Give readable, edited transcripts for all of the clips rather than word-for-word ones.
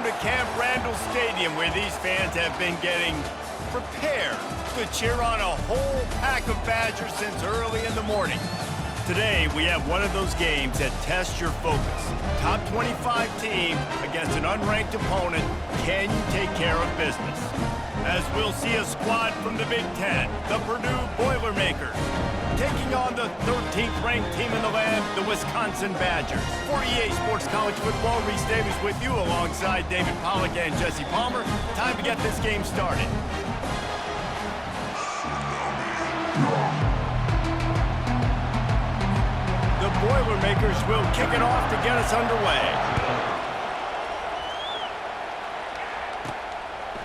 Welcome to Camp Randall Stadium, where these fans have been getting prepared to cheer on a whole pack of Badgers since early in the morning. Today, we have one of those games that tests your focus. Top 25 team against an unranked opponent. Can you take care of business? As we'll see a squad from the Big Ten, the Purdue Boilermakers, taking on the 13th ranked team in the land, the Wisconsin Badgers. For EA Sports College Football, Reese Davis with you alongside David Pollack and Jesse Palmer. Time to get this game started. The Boilermakers will kick it off to get us underway.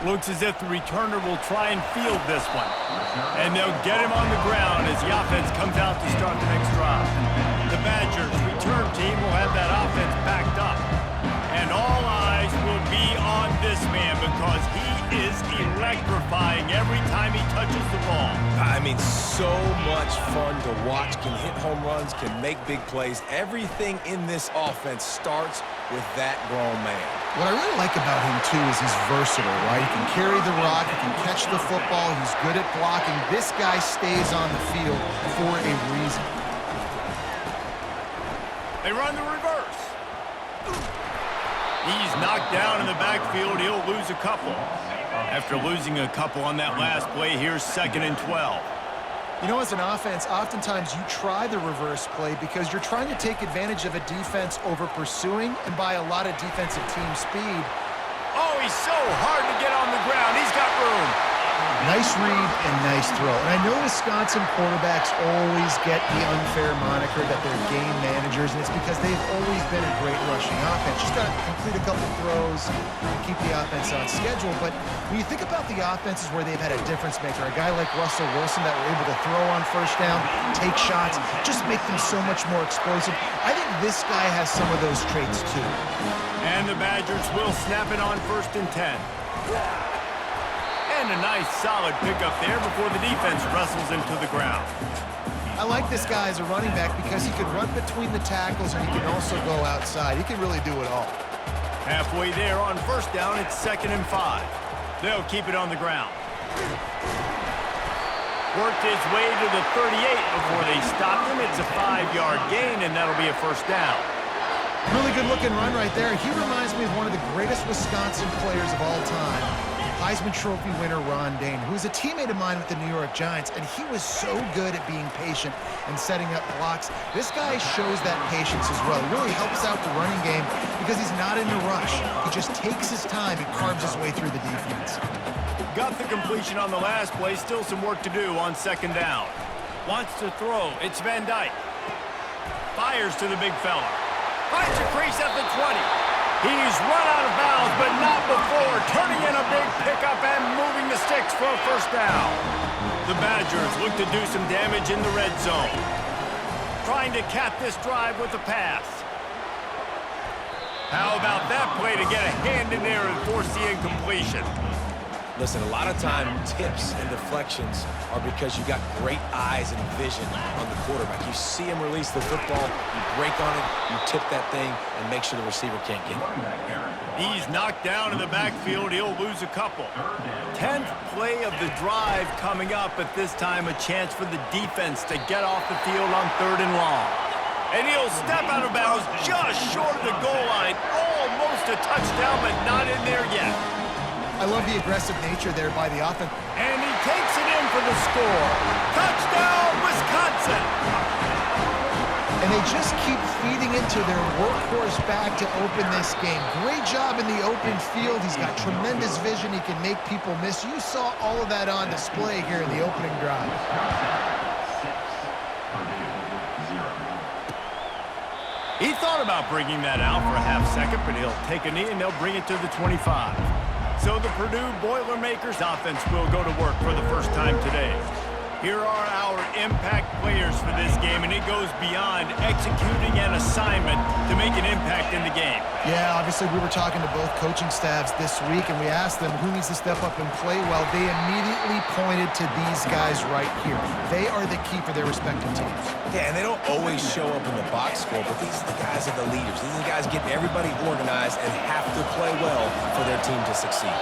Looks as if the returner will try and field this one. And they'll get him on the ground as the offense comes out to start the next drive. The Badgers return team will have that offense backed up. And all eyes will be on this man because he is electrifying every time he touches the ball. I mean, so much fun to watch. Can hit home runs, can make big plays. Everything in this offense starts with that grown man. What I really like about him, too, is he's versatile, right? He can carry the rock, he can catch the football, he's good at blocking. This guy stays on the field for a reason. They run the reverse. He's knocked down in the backfield. He'll lose a couple. After losing a couple on that last play, here's 2nd and 12. You know, as an offense, oftentimes you try the reverse play because you're trying to take advantage of a defense over pursuing and by a lot of defensive team speed. Oh, he's so hard to get on the ground. He's got room. Nice read and nice throw. And I know Wisconsin quarterbacks always get the unfair moniker that they're game managers, and it's because they've always been a great rushing offense. Just got to complete a couple throws and keep the offense on schedule. But when you think about the offenses where they've had a difference maker, a guy like Russell Wilson that were able to throw on first down, take shots, just make them so much more explosive. I think this guy has some of those traits too. And the Badgers will snap it on 1st and 10. And a nice solid pickup there before the defense wrestles into the ground. I like this guy as a running back because he can run between the tackles and he can also go outside. He can really do it all. Halfway there on 1st down, it's 2nd and 5. They'll keep it on the ground. Worked his way to the 38 before they stopped him. It's a 5-yard gain, and that'll be a 1st down. Really good-looking run right there. He reminds me of one of the greatest Wisconsin players of all time, Heisman Trophy winner Ron Dayne, who was a teammate of mine with the New York Giants, and he was so good at being patient and setting up blocks. This guy shows that patience as well. He really helps out the running game because he's not in a rush. He just takes his time and carves his way through the defense. Got the completion on the last play. Still some work to do on 2nd down. Wants to throw. It's Van Dyke. Fires to the big fella. Finds a crease at the 20. He's run out of bounds, but not before turning in a big pickup and moving the sticks for a 1st down. The Badgers look to do some damage in the red zone. Trying to cap this drive with a pass. How about that play to get a hand in there and force the incompletion? Listen, a lot of time, tips and deflections are because you got great eyes and vision on the quarterback. You see him release the football, you break on it, you tip that thing, and make sure the receiver can't get it. He's knocked down in the backfield. He'll lose a couple. 10th play of the drive coming up, but this time a chance for the defense to get off the field on 3rd and long. And he'll step out of bounds just short of the goal line. Almost a touchdown, but not in there yet. I love the aggressive nature there by the offense. And he takes it in for the score. Touchdown, Wisconsin! And they just keep feeding into their workhorse back to open this game. Great job in the open field. He's got tremendous vision. He can make people miss. You saw all of that on display here in the opening drive. He thought about bringing that out for a half second, but he'll take a knee and they'll bring it to the 25. So the Purdue Boilermakers offense will go to work for the first time today. Here are our impact players for this game, and it goes beyond executing an assignment to make an impact in the game. Yeah, obviously we were talking to both coaching staffs this week, and we asked them who needs to step up and play well. They immediately pointed to these guys right here. They are the key for their respective teams. Yeah, and they don't always show up in the box score, but these are the guys that are the leaders. These are the guys getting everybody organized and have to play well for their team to succeed.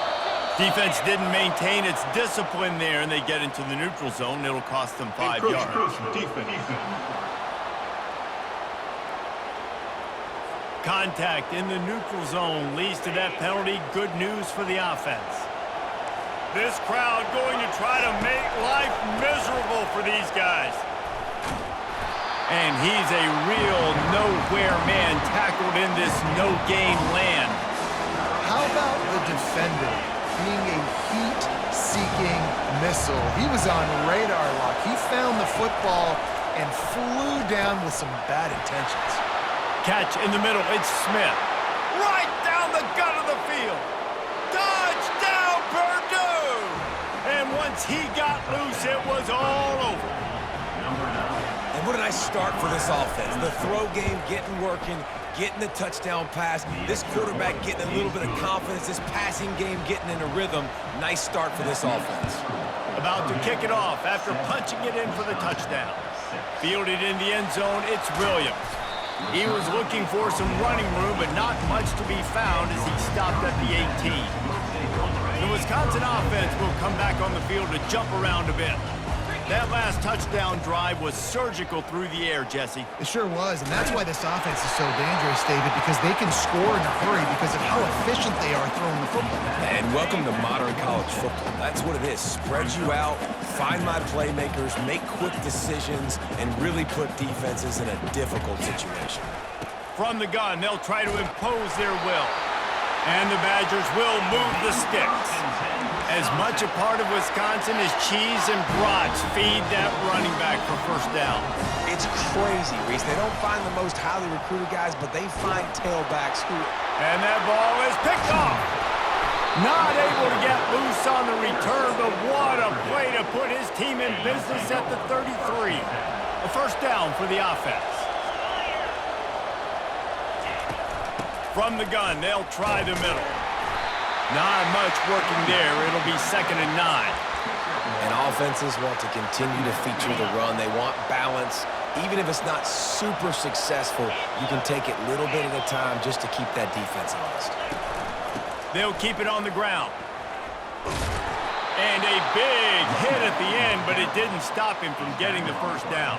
Defense didn't maintain its discipline there, and they get into the neutral zone. It'll cost them 5 yards. Contact in the neutral zone leads to that penalty. Good news for the offense. This crowd going to try to make life miserable for these guys. And he's a real nowhere man tackled in this no-game land. How about the defender being a heat-seeking missile? He was on radar lock. He found the football and flew down with some bad intentions. Catch in the middle. It's Smith. Right down the gut of the field. Touchdown, Purdue! And once he got loose, it was all over. And what a nice start for this offense. The throw game getting working, getting the touchdown pass. This quarterback getting a little bit of confidence. This passing game getting in a rhythm. Nice start for this offense. About to kick it off after punching it in for the touchdown. Fielded in the end zone, it's Williams. He was looking for some running room, but not much to be found as he stopped at the 18. The Wisconsin offense will come back on the field to jump around a bit. That last touchdown drive was surgical through the air, Jesse. It sure was, and that's why this offense is so dangerous, David, because they can score in a hurry because of how efficient they are throwing the football. And welcome to modern college football. That's what it is. Spread you out, find my playmakers, make quick decisions, and really put defenses in a difficult situation. From the gun, they'll try to impose their will. And the Badgers will move the sticks. As much a part of Wisconsin as cheese and brats feed that running back for first down. It's crazy, Reese. They don't find the most highly recruited guys, but they find tailbacks who... And that ball is picked off. Not able to get loose on the return, but what a play to put his team in business at the 33. A first down for the offense. From the gun, they'll try the middle. Not much working there. It'll be 2nd and 9. And offenses want to continue to feature the run. They want balance. Even if it's not super successful, you can take it little bit at a time just to keep that defense honest. They'll keep it on the ground. And a big hit at the end, but it didn't stop him from getting the first down.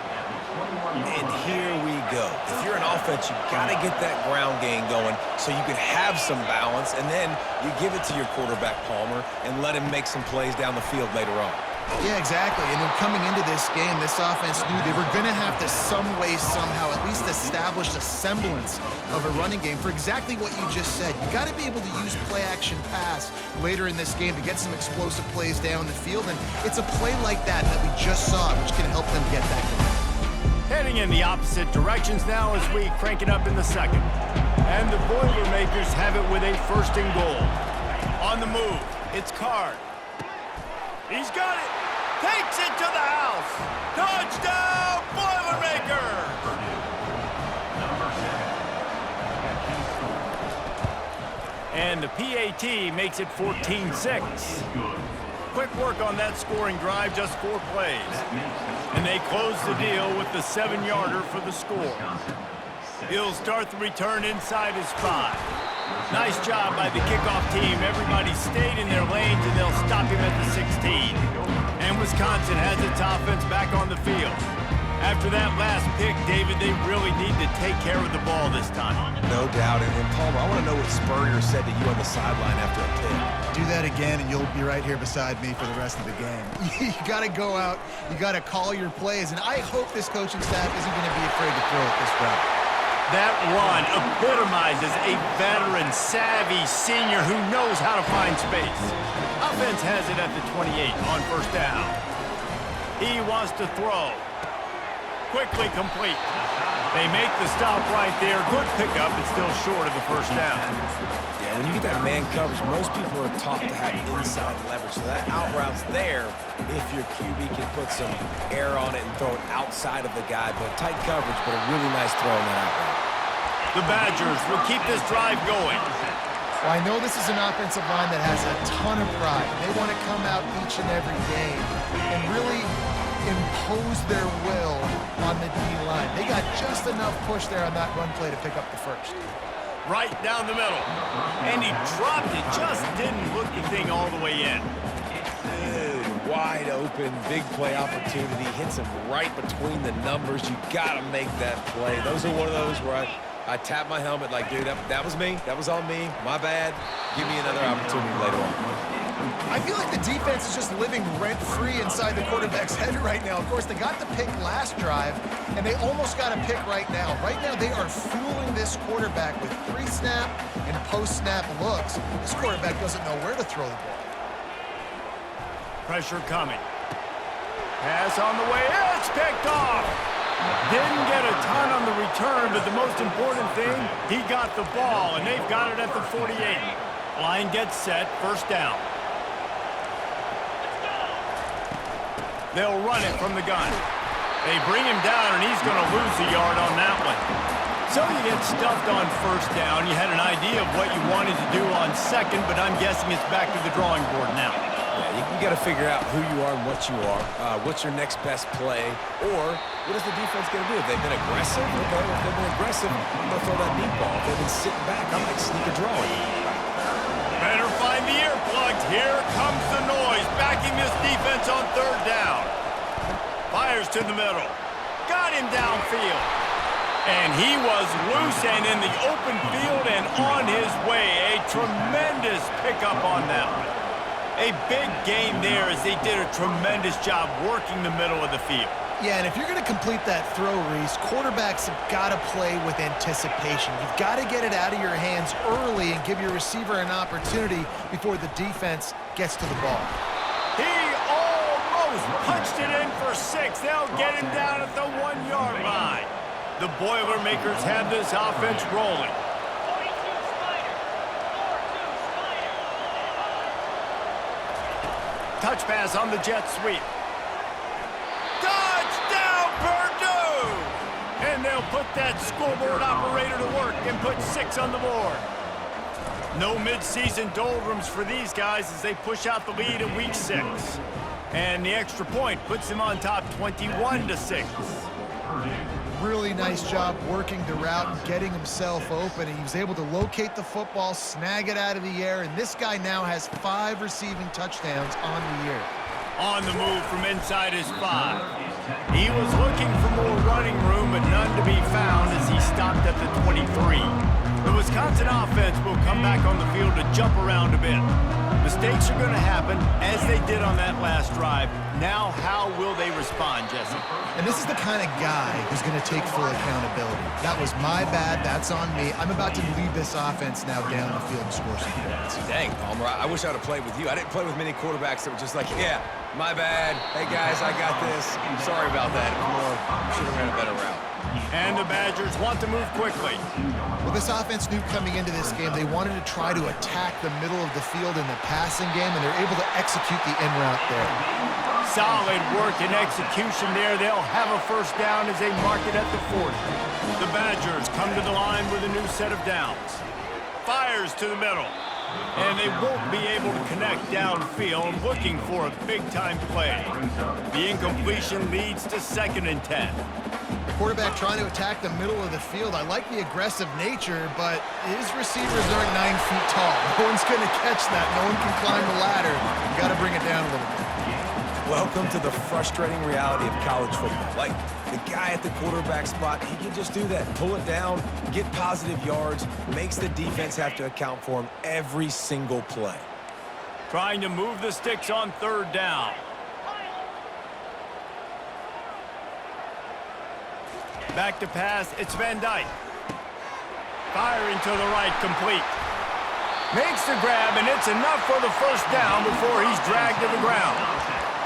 And here we go. If you're an offense, you got to get that ground game going so you can have some balance, and then you give it to your quarterback, Palmer, and let him make some plays down the field later on. Yeah, exactly. And then coming into this game, this offense knew they were going to have to some way, somehow, at least establish a semblance of a running game for exactly what you just said. You got to be able to use play-action pass later in this game to get some explosive plays down the field, and it's a play like that we just saw, which can help them get that going. Heading in the opposite directions now as we crank it up in the second. And the Boilermakers have it with a 1st and goal. On the move, it's Card. He's got it. Takes it to the house. Touchdown, Boilermakers! And the PAT makes it 14-6. Quick work on that scoring drive, just 4 plays. And they close the deal with the 7-yarder for the score. He'll start the return inside his 5. Nice job by the kickoff team. Everybody stayed in their lanes, and they'll stop him at the 16. And Wisconsin has its offense back on the field. After that last pick, David, they really need to take care of the ball this time. No doubt. And Palmer, I want to know what Spurrier said to you on the sideline after a pick. Do that again, and you'll be right here beside me for the rest of the game. You got to go out. You got to call your plays, and I hope this coaching staff isn't going to be afraid to throw it this route. That run epitomizes a veteran, savvy senior who knows how to find space. Offense has it at the 28 on first down. He wants to throw. Quickly complete. They make the stop right there. Good pickup, but still short of the first down. Yeah, when you get that man coverage, most people are taught to have inside leverage. So that out route's there if your QB can put some air on it and throw it outside of the guy. But tight coverage, but a really nice throw on that out route. The Badgers will keep this drive going. Well, I know this is an offensive line that has a ton of pride. They want to come out each and every game and really impose their will on the D-line. They got just enough push there on that run play to pick up the first. Right down the middle. And he dropped it. Just didn't look the thing all the way in. Good, wide open, big play opportunity. Hits him right between the numbers. You got to make that play. Those are one of those where I tap my helmet like, dude, that was me. That was on me. My bad. Give me another opportunity later on. I feel like the defense is just living rent-free inside the quarterback's head right now. Of course, they got the pick last drive, and they almost got a pick right now. Right now, they are fooling this quarterback with pre-snap and post-snap looks. This quarterback doesn't know where to throw the ball. Pressure coming. Pass on the way. It's picked off. Didn't get a ton on the return, but the most important thing, he got the ball, and they've got it at the 48. Line gets set, first down. They'll run it from the gun. They bring him down, and he's going to lose a yard on that one. So you get stuffed on first down. You had an idea of what you wanted to do on second, but I'm guessing it's back to the drawing board now. Yeah, you got to figure out who you are and what you are. What's your next best play? Or what is the defense going to do? If they've been aggressive, okay. If they've been aggressive, they'll throw that deep ball. If they've been sitting back, I might sneak a draw in. Better find the earplugs. Here comes the noise. Backing this defense on third down. Fires to the middle. Got him downfield. And he was loose and in the open field and on his way. A tremendous pickup on that one. A big game there as they did a tremendous job working the middle of the field. Yeah, and if you're going to complete that throw, Reese, quarterbacks have got to play with anticipation. You've got to get it out of your hands early and give your receiver an opportunity before the defense gets to the ball. He almost punched it in for 6. They'll get him down at the 1-yard line. The Boilermakers have this offense rolling. Touch pass on the jet sweep. Touchdown, Purdue! And they'll put that scoreboard operator to work and put 6 on the board. No midseason doldrums for these guys as they push out the lead in week 6. And the extra point puts them on top 21-6. Really nice job working the route and getting himself open. He was able to locate the football, snag it out of the air, and this guy now has 5 receiving touchdowns on the year. On the move from inside his 5. He was looking for more running room, but none to be found as he stopped at the 23. The Wisconsin offense will come back on the field to jump around a bit. Mistakes are going to happen, as they did on that last drive. Now, how will they respond, Jesse? And this is the kind of guy who's going to take full accountability. That was my bad. That's on me. I'm about to lead this offense now down the field and score some points. Dang, Palmer, I wish I would have played with you. I didn't play with many quarterbacks that were just like, yeah, my bad. Hey, guys, I got this. Sorry about that. Should have ran a better route. And the Badgers want to move quickly. Well, this offense knew coming into this game they wanted to try to attack the middle of the field in the passing game, and they're able to execute the in route there. Solid work and execution there. They'll have a first down as they mark it at the 40. The Badgers come to the line with a new set of downs. Fires to the middle. And they won't be able to connect downfield, looking for a big-time play. The incompletion leads to 2nd and 10. The quarterback trying to attack the middle of the field. I like the aggressive nature, but his receivers aren't 9 feet tall. No one's going to catch that. No one can climb the ladder. You got to bring it down a little bit. Welcome to the frustrating reality of college football. Like, the guy at the quarterback spot, he can just do that. Pull it down, get positive yards, makes the defense have to account for him every single play. Trying to move the sticks on 3rd down. Back to pass, it's Van Dyke. Firing to the right, complete. Makes the grab, and it's enough for the first down before he's dragged to the ground.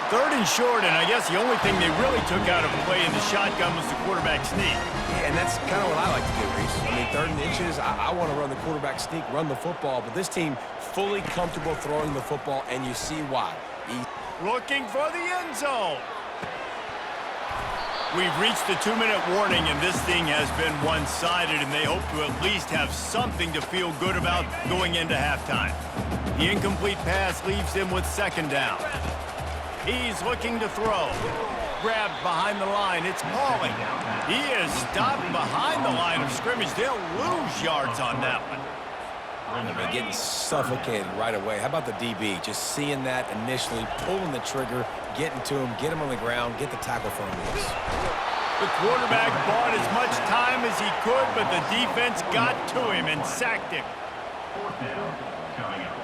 3rd and short, and I guess the only thing they really took out of play in the shotgun was the quarterback sneak. Yeah, and that's kind of what I like to do, Reese. I mean, 3rd and inches, I want to run the quarterback sneak, run the football, but this team fully comfortable throwing the football, and you see why. Looking for the end zone. We've reached the 2-minute warning, and this thing has been one-sided, and they hope to at least have something to feel good about going into halftime. The incomplete pass leaves them with 2nd down. He's looking to throw. Grabbed behind the line. It's Pauling. He is stopped behind the line of scrimmage. They'll lose yards on that one. I mean, getting suffocated right away. How about the DB? Just seeing that initially, pulling the trigger, getting to him, get him on the ground, get the tackle for him. The quarterback bought as much time as he could, but the defense got to him and sacked him. 4th down, coming up.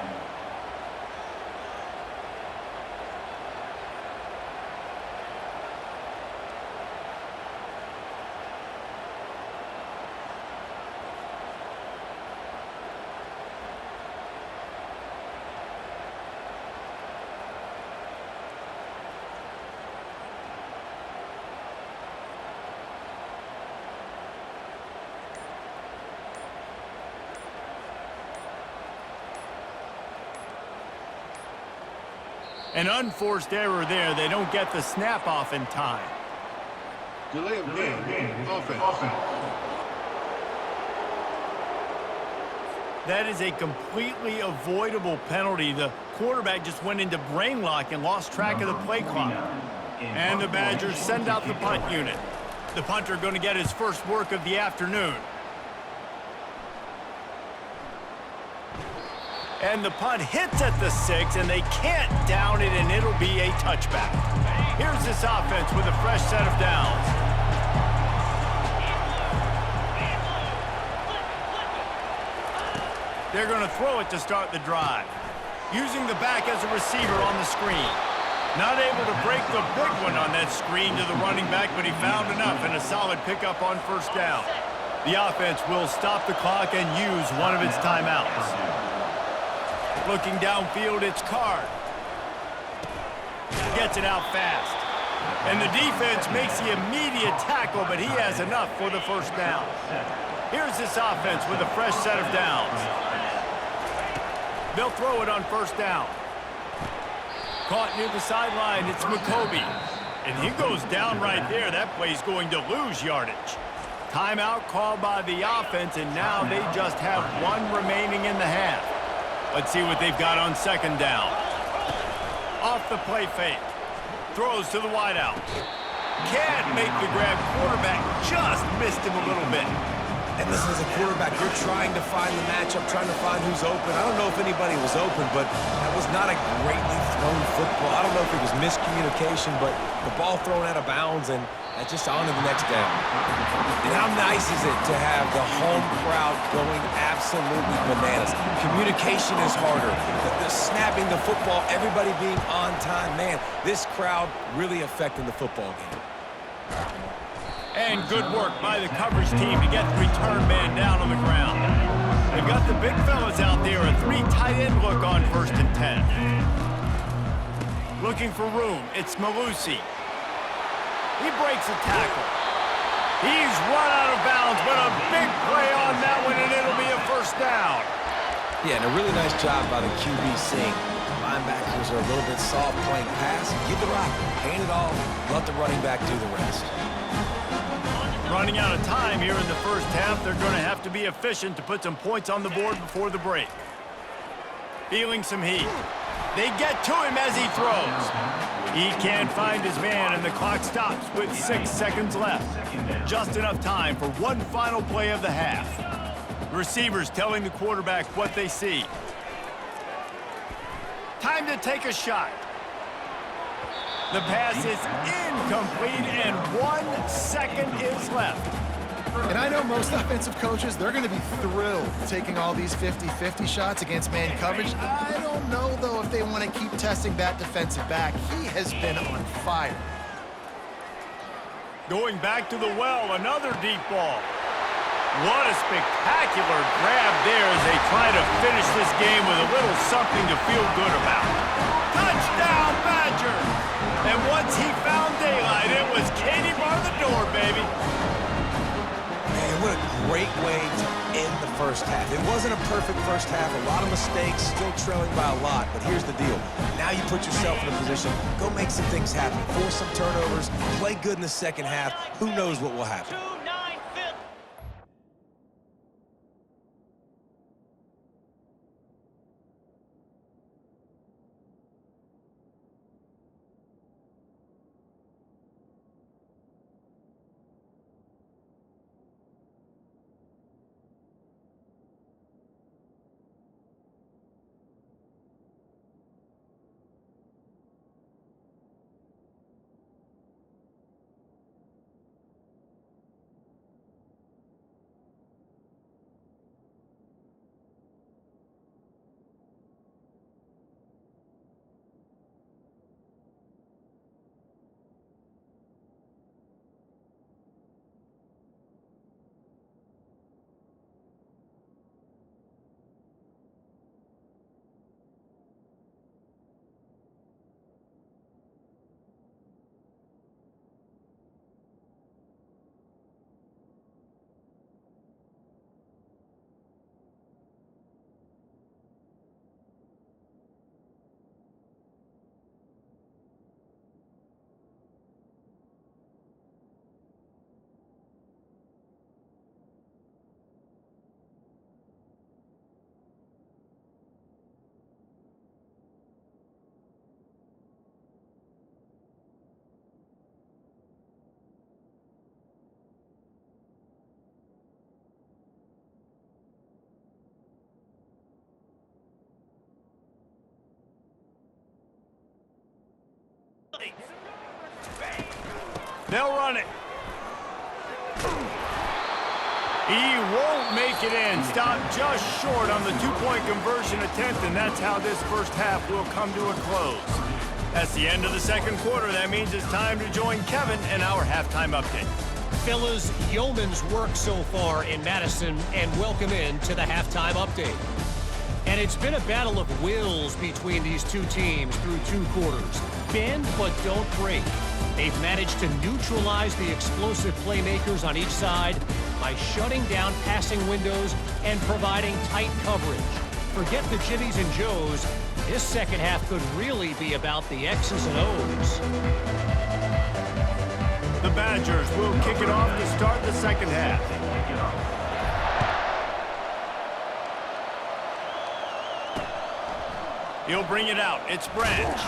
An unforced error there. They don't get the snap off in time. Delay of game. Offense. That is a completely avoidable penalty. The quarterback just went into brain lock and lost track of the play clock. And the Badgers send out the punt unit. The punter going to get his first work of the afternoon. And the punt hits at the 6, and they can't down it, and it'll be a touchback. Here's this offense with a fresh set of downs. They're going to throw it to start the drive. Using the back as a receiver on the screen. Not able to break the big one on that screen to the running back, but he found enough and a solid pickup on 1st down. The offense will stop the clock and use one of its timeouts. Looking downfield, it's Card. Gets it out fast. And the defense makes the immediate tackle, but he has enough for the 1st down. Here's this offense with a fresh set of downs. They'll throw it on 1st down. Caught near the sideline, it's McCoby. And he goes down right there. That play's going to lose yardage. Timeout called by the offense, and now they just have one remaining in the half. Let's see what they've got on 2nd down. Off the play fake. Throws to the wideout. Can't make the grab. Quarterback just missed him a little bit. And listen, as a quarterback, you're trying to find the matchup, trying to find who's open. I don't know if anybody was open, but that was not a greatly thrown football. I don't know if it was miscommunication, but the ball thrown out of bounds, and that's just on to the next down. And how nice is it to have the home crowd going absolutely bananas? Communication is harder. The snapping the football, everybody being on time. Man, this crowd really affecting the football game. And good work by the coverage team to get the return man down on the ground. They've got the big fellas out there, a 3 tight end look on 1st and 10. Looking for room, it's Malusi. He breaks a tackle. He's run out of bounds, but a big play on that one, and it'll be a 1st down. Yeah, and a really nice job by the QB seeing. Linebackers are a little bit soft playing pass. Give the rock, hand it off, let the running back do the rest. Running out of time here in the 1st half. They're going to have to be efficient to put some points on the board before the break. Feeling some heat. They get to him as he throws. He can't find his man, and the clock stops with 6 seconds left. Just enough time for one final play of the half. The receivers telling the quarterback what they see. Time to take a shot. The pass is incomplete, and 1 second is left. And I know most offensive coaches, they're going to be thrilled taking all these 50-50 shots against man coverage. I don't know, though, if they want to keep testing that defensive back. He has been on fire. Going back to the well, another deep ball. What a spectacular grab there as they try to finish this game with a little something to feel good about. Touchdown, Badgers! And once he found daylight, it was Katie bar the door, baby. Man, what a great way to end the first half. It wasn't a perfect first half. A lot of mistakes, still trailing by a lot. But here's the deal. Now you put yourself in a position, go make some things happen. Force some turnovers, play good in the second half. Who knows what will happen? They'll run it. He won't make it in. Stopped just short on the two-point conversion attempt, and that's how this first half will come to a close. That's the end of the second quarter. That means it's time to join Kevin in our halftime update. Fellas, yeoman's work so far in Madison, and welcome in to the halftime update. And it's been a battle of wills between these two teams through two quarters. Bend but don't break. They've managed to neutralize the explosive playmakers on each side by shutting down passing windows and providing tight coverage. Forget the Jimmies and Joes. This second half could really be about the X's and O's. The Badgers will kick it off to start the second half. He'll bring it out. It's Branch.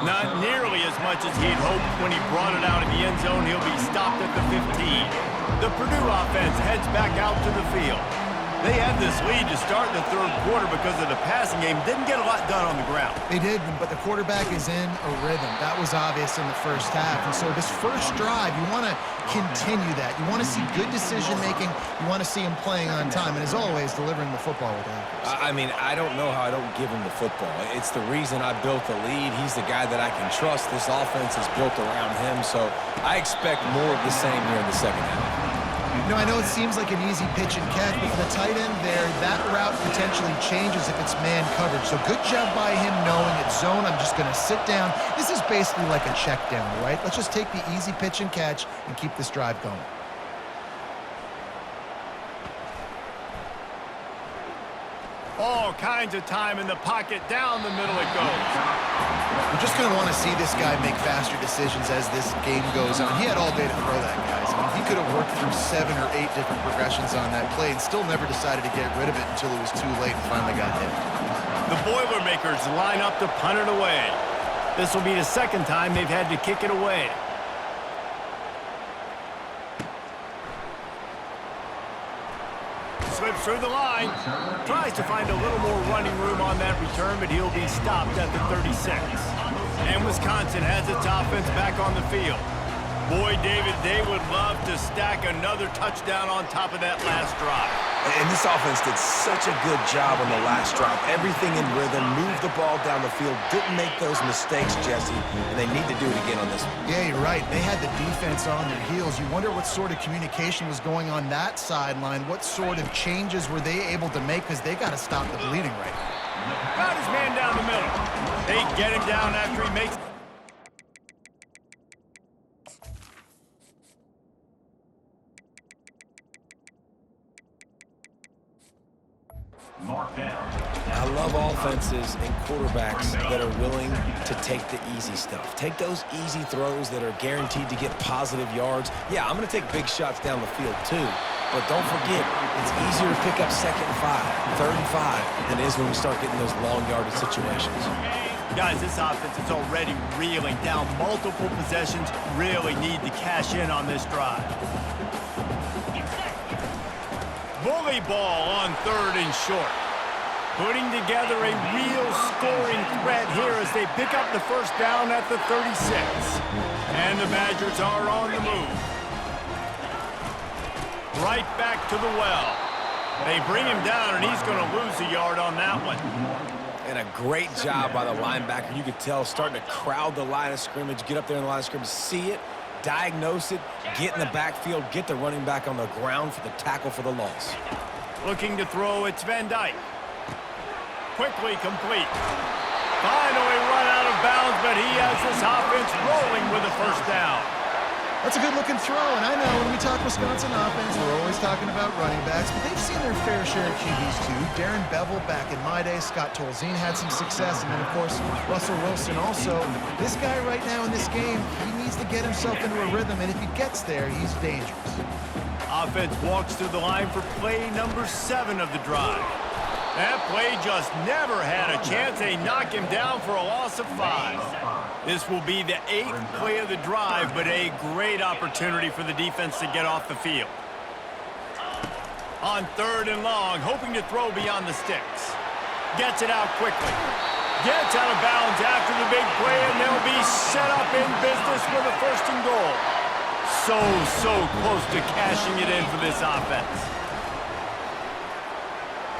Not nearly as much as he'd hoped when he brought it out in the end zone. He'll be stopped at the 15. The Purdue offense heads back out to the field. They had this lead to start the third quarter because of the passing game. Didn't get a lot done on the ground. They did, but the quarterback is in a rhythm. That was obvious in the first half. And so this first drive, you want to continue that. You want to see good decision-making. You want to see him playing on time. And as always, delivering the football with accuracy. I mean, I don't know how I don't give him the football. It's the reason I built the lead. He's the guy that I can trust. This offense is built around him. So I expect more of the same here in the second half. You know, I know it seems like an easy pitch and catch, but for the tight end there, that route potentially changes if it's man coverage. So good job by him knowing it's zone. I'm just going to sit down. This is basically like a check down, right? Let's just take the easy pitch and catch and keep this drive going. All kinds of time in the pocket. Down the middle it goes. We're just going to want to see this guy make faster decisions as this game goes on. He had all day to throw that, guys. I mean, he could have worked through 7 or 8 different progressions on that play and still never decided to get rid of it until it was too late and finally got hit. The Boilermakers line up to punt it away. This will be the second time they've had to kick it away. Slips through the line. Tries to find a little more running room on that return, but he'll be stopped at the 36. And Wisconsin has its offense back on the field. Boy, David, they would love to stack another touchdown on top of that last drive. And this offense did such a good job on the last drive. Everything in rhythm, moved the ball down the field, didn't make those mistakes, Jesse, and they need to do it again on this one. Yeah, you're right. They had the defense on their heels. You wonder what sort of communication was going on that sideline. What sort of changes were they able to make, because they got to stop the bleeding right now. Got his man down the middle. They get him down after he makes... fourth down. I love offenses and quarterbacks that are willing to take the easy stuff. Take those easy throws that are guaranteed to get positive yards. Yeah, I'm going to take big shots down the field too. But don't forget, it's easier to pick up 2nd and 5, 3rd and 5 than it is when we start getting those long yardage situations. Guys, this offense is already reeling down multiple possessions. Really need to cash in on this drive. Bully ball on 3rd and short. Putting together a real scoring threat here as they pick up the first down at the 36. And the Badgers are on the move. Right back to the well. They bring him down, and he's going to lose a yard on that one. And a great job by the linebacker. You could tell starting to crowd the line of scrimmage, get up there in the line of scrimmage, see it, diagnose it, get in the backfield, get the running back on the ground for the tackle for the loss. Looking to throw, it's Van Dyke. Quickly complete. Finally run out of bounds, but he has this offense rolling with a first down. That's a good-looking throw, and I know when we talk Wisconsin offense, we're always talking about running backs, but they've seen their fair share of QBs too. Darren Bevel back in my day, Scott Tolzien had some success, and then, of course, Russell Wilson also. This guy right now in this game, he needs to get himself into a rhythm, and if he gets there, he's dangerous. Offense walks to the line for play number 7 of the drive. That play just never had a chance. They knock him down for a loss of 5. This will be the 8th play of the drive, but a great opportunity for the defense to get off the field. On 3rd and long, hoping to throw beyond the sticks. Gets it out quickly. Gets out of bounds after the big play, and they'll be set up in business with a 1st and goal. So close to cashing it in for this offense.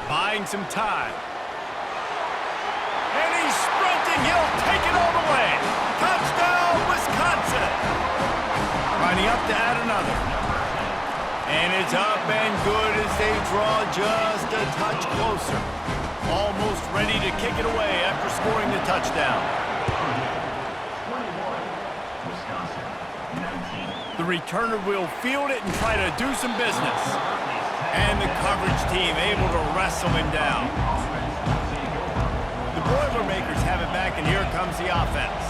Buying some time. And he's sprinting. He'll take it all the way. Touchdown, Wisconsin. Running up to add another. And it's up and good as they draw just a touch closer. Almost ready to kick it away after scoring the touchdown. 21, Wisconsin, 19. The returner will field it and try to do some business. And the coverage team able to wrestle him down. The Boilermakers have it back, and here comes the offense.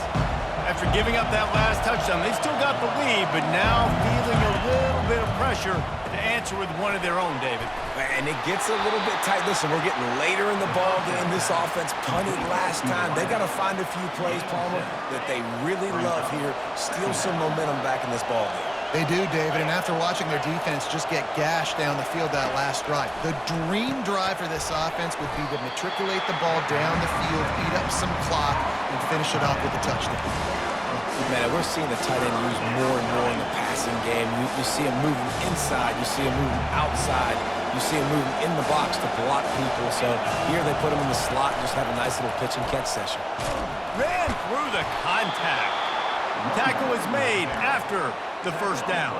After giving up that last touchdown, they still got the lead, but now feeling a little bit of pressure to answer with one of their own, David. And it gets a little bit tight. Listen, we're getting later in the ball game. This offense punted last time. They got to find a few plays, Palmer, that they really love here. Steal some momentum back in this ball game. They do, David, and after watching their defense just get gashed down the field that last drive, the dream drive for this offense would be to matriculate the ball down the field, eat up some clock, and finish it off with a touchdown. Man, we're seeing the tight end used more and more in the passing game. You see him moving inside. You see him moving outside. You see him moving in the box to block people. So here they put him in the slot and just have a nice little pitch and catch session. Ran through the contact. Tackle is made after the first down.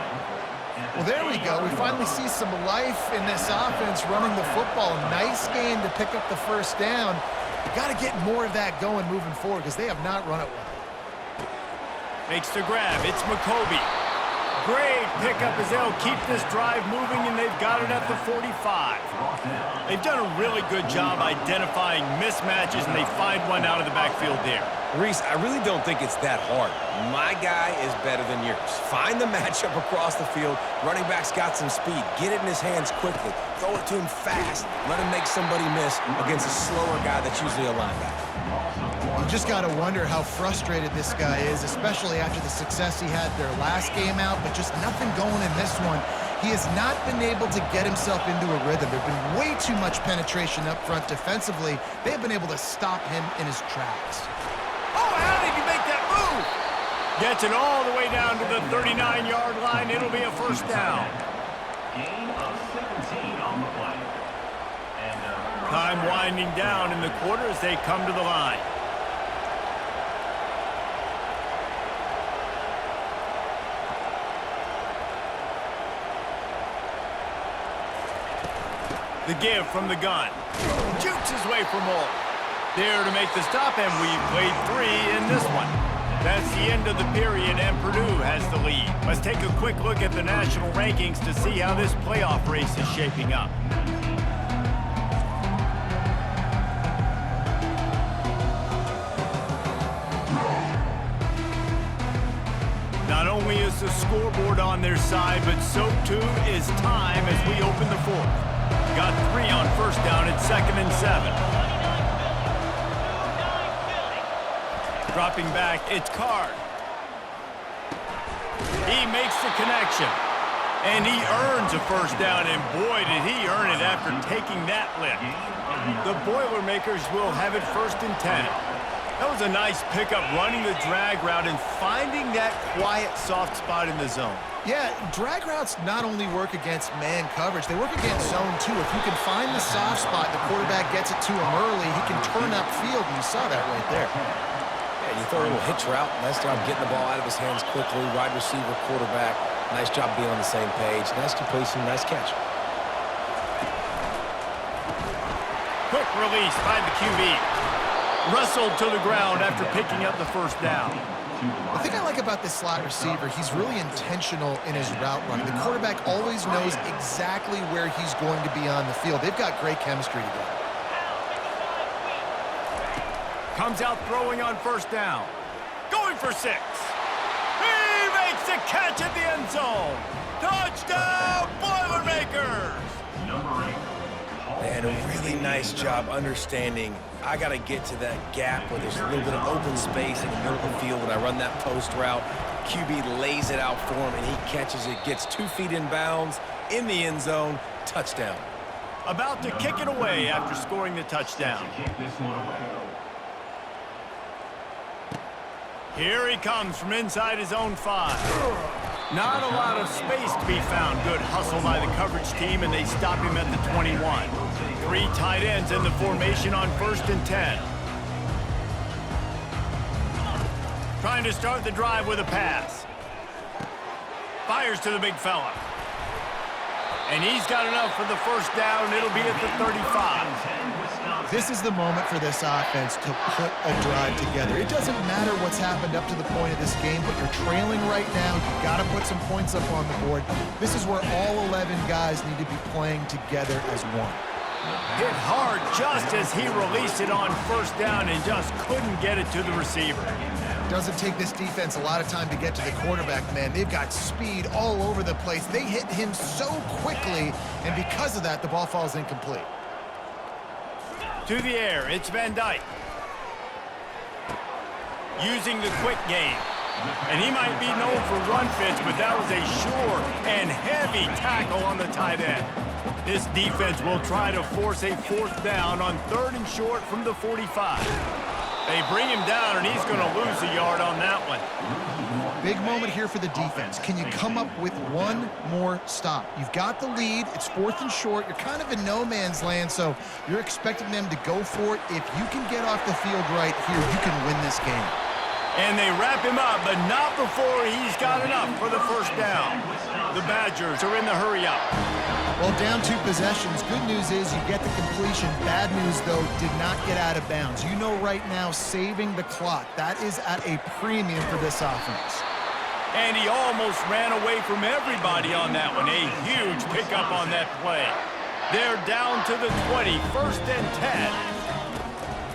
Well, there we go. We finally see some life in this offense running the football. Nice game to pick up the first down. Got to get more of that going moving forward because they have not run it well. Makes the grab. It's McCoby. Great pickup as they'll keep this drive moving, and they've got it at the 45. They've done a really good job identifying mismatches, and they find one out of the backfield there. Reese, I really don't think it's that hard. My guy is better than yours. Find the matchup across the field. Running back's got some speed. Get it in his hands quickly. Throw it to him fast. Let him make somebody miss against a slower guy that's usually a linebacker. You just got to wonder how frustrated this guy is, especially after the success he had their last game out, but just nothing going in this one. He has not been able to get himself into a rhythm. There's been way too much penetration up front defensively. They have been able to stop him in his tracks. Oh, how did he make that move? Gets it all the way down to the 39-yard line. It'll be a first down. Gain of 17 on the play. Time winding down in the quarter as they come to the line. The give from the gun. Jukes his way for more. There to make the stop, and we've played 3 in this one. That's the end of the period, and Purdue has the lead. Let's take a quick look at the national rankings to see how this playoff race is shaping up. the scoreboard on their side, but so too is time as we open the fourth. Got 3 on first down at 2nd and 7. Dropping back, it's Card. He makes the connection. And he earns a first down, and boy, did he earn it after taking that lift. The Boilermakers will have it 1st and 10. That was a nice pickup, running the drag route and finding that quiet, soft spot in the zone. Yeah, drag routes not only work against man coverage, they work against zone too. If you can find the soft spot, the quarterback gets it to him early, he can turn upfield, and you saw that right there. Yeah, you throw a little hitch route. Nice job getting the ball out of his hands quickly. Wide receiver, quarterback. Nice job being on the same page. Nice completion, nice catch. Quick release by the QB. Wrestled to the ground after picking up the first down. The thing I like about this slot receiver, he's really intentional in his route running. The quarterback always knows exactly where he's going to be on the field. They've got great chemistry together. Comes out throwing on first down. Going for 6. He makes the catch at the end zone. Touchdown, Boilermakers! Number 8. And a really nice job understanding I got to get to that gap where there's a little bit of open space in the middle of the field when I run that post route. QB lays it out for him, and he catches it, gets 2 feet in bounds, in the end zone, touchdown. About to kick it away after scoring the touchdown. Kick this one away. Here he comes from inside his own 5. Not a lot of space to be found. Good hustle by the coverage team, and they stop him at the 21. 3 tight ends in the formation on 1st and 10. Trying to start the drive with a pass. Fires to the big fella. And he's got enough for the first down. It'll be at the 35. This is the moment for this offense to put a drive together. It doesn't matter what's happened up to the point of this game, but you're trailing right now. You've got to put some points up on the board. This is where all 11 guys need to be playing together as one. Hit hard just as he released it on first down and just couldn't get it to the receiver. Doesn't take this defense a lot of time to get to the quarterback, man. They've got speed all over the place. They hit him so quickly, and because of that, the ball falls incomplete. To the air, it's Van Dyke. Using the quick game. And he might be known for run fits, but that was a sure and heavy tackle on the tight end. This defense will try to force a 4th down on 3rd and short from the 45. They bring him down, and he's going to lose a yard on that one. Big moment here for the defense. Can you come up with one more stop? You've got the lead. It's 4th and short. You're kind of in no man's land, so you're expecting them to go for it. If you can get off the field right here, you can win this game. And they wrap him up, but not before he's got enough for the first down. The Badgers are in the hurry-up. Well, down 2 possessions. Good news is you get the completion. Bad news, though, did not get out of bounds. You know right now, saving the clock. That is at a premium for this offense. And he almost ran away from everybody on that one. A huge pickup on that play. They're down to the 20, 1st and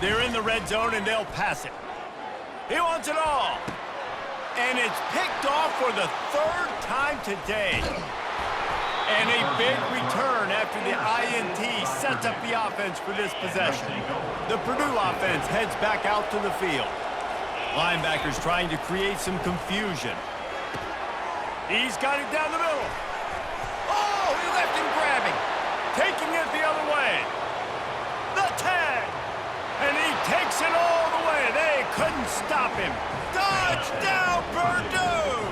10. They're in the red zone, and they'll pass it. He wants it all. And it's picked off for the 3rd time today. And a big return after the INT sets up the offense for this possession. The Purdue offense heads back out to the field. Linebackers trying to create some confusion. He's got it down the middle. Oh, he left him grabbing. Taking it the other way. The tag. And he takes it all the way. They couldn't stop him. Touchdown, Purdue!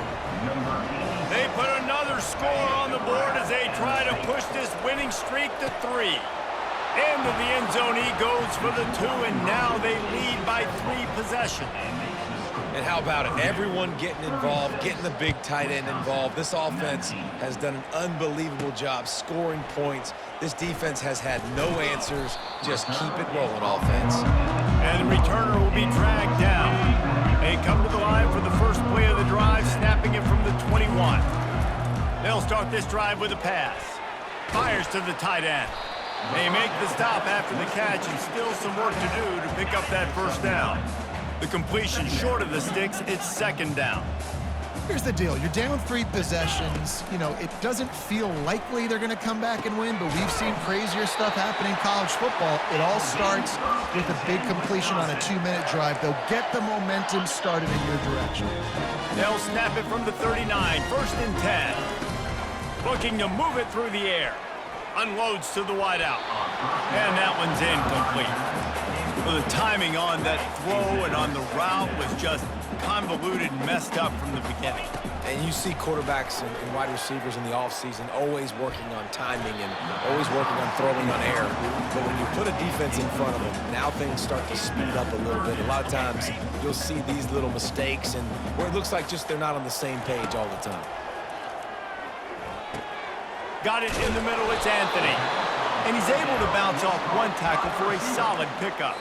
They put another score on the board as they try to push this winning streak to 3. Into the end zone he goes for the 2, and now they lead by 3 possessions. And how about it? Everyone getting involved, getting the big tight end involved. This offense has done an unbelievable job scoring points. This defense has had no answers. Just keep it rolling, offense. And the returner will be dragged down. They come to the line for the first play of the drive, snapping it from the 21. They'll start this drive with a pass. Fires to the tight end. They make the stop after the catch, and still some work to do to pick up that first down. The completion short of the sticks, it's 2nd down. Here's the deal. You're down 3 possessions. You know, it doesn't feel likely they're going to come back and win, but we've seen crazier stuff happen in college football. It all starts with a big completion on a 2-minute drive. They'll get the momentum started in your direction. They'll snap it from the 39, 1st and 10. Looking to move it through the air. Unloads to the wideout. And that one's incomplete. Well, the timing on that throw and on the route was just convoluted and messed up from the beginning. And you see quarterbacks and wide receivers in the offseason always working on timing and always working on throwing on air. But when you put a defense in front of them, now things start to speed up a little bit. A lot of times you'll see these little mistakes and where it looks like just they're not on the same page all the time. Got it in the middle, it's Anthony. And he's able to bounce off 1 tackle for a solid pickup.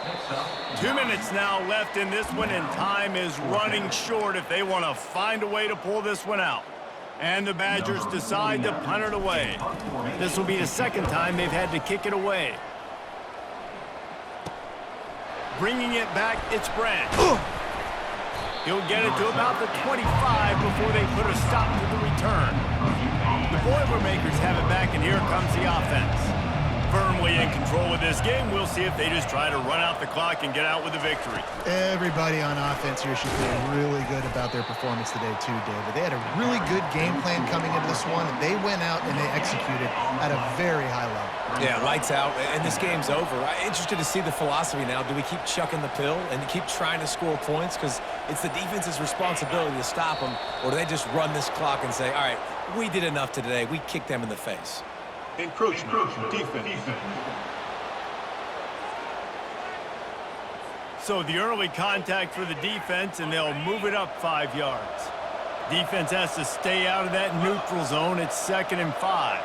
2 minutes now left in this one, and time is running short if they want to find a way to pull this one out. And the Badgers decide to punt it away. This will be the 2nd time they've had to kick it away. Bringing it back, it's Brent. He'll get it to about the 25 before they put a stop to the return. The Boilermakers have it back, and here comes the offense. Firmly in control of this game. We'll see if they just try to run out the clock and get out with a victory. Everybody on offense here should feel really good about their performance today too, David. They had a really good game plan coming into this one, and they went out and they executed at a very high level. Yeah, lights out, and this game's over. I'm interested to see the philosophy now. Do we keep chucking the pill and keep trying to score points because it's the defense's responsibility to stop them, or do they just run this clock and say, all right, we did enough today. We kicked them in the face. Encroachment. Defense. So the early contact for the defense, and they'll move it up 5 yards. Defense has to stay out of that neutral zone. It's 2nd and 5.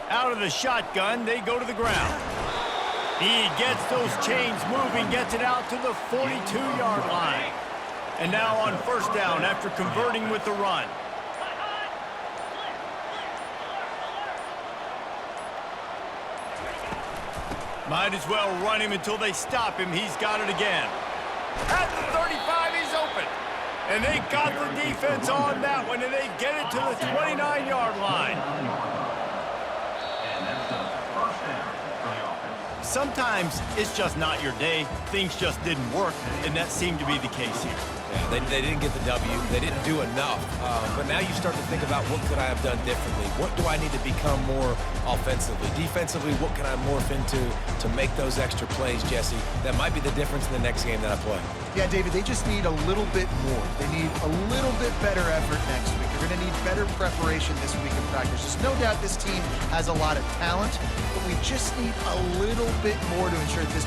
Out of the shotgun, they go to the ground. He gets those chains moving, gets it out to the 42-yard line. And now on 1st down after converting with the run. Might as well run him until they stop him. He's got it again. At the 35, he's open. And they got the defense on that one, and they get it to the 29-yard line. Sometimes it's just not your day. Things just didn't work, and that seemed to be the case here. Yeah, they didn't get the W. They didn't do enough. But now you start to think about what could I have done differently? What do I need to become more offensively? Defensively, what can I morph into to make those extra plays, Jesse? That might be the difference in the next game that I play. Yeah, David, they just need a little bit more. They need a little bit better effort next week. They're going to need better preparation this week in practice. There's no doubt this team has a lot of talent, but we just need a little bit more to ensure that this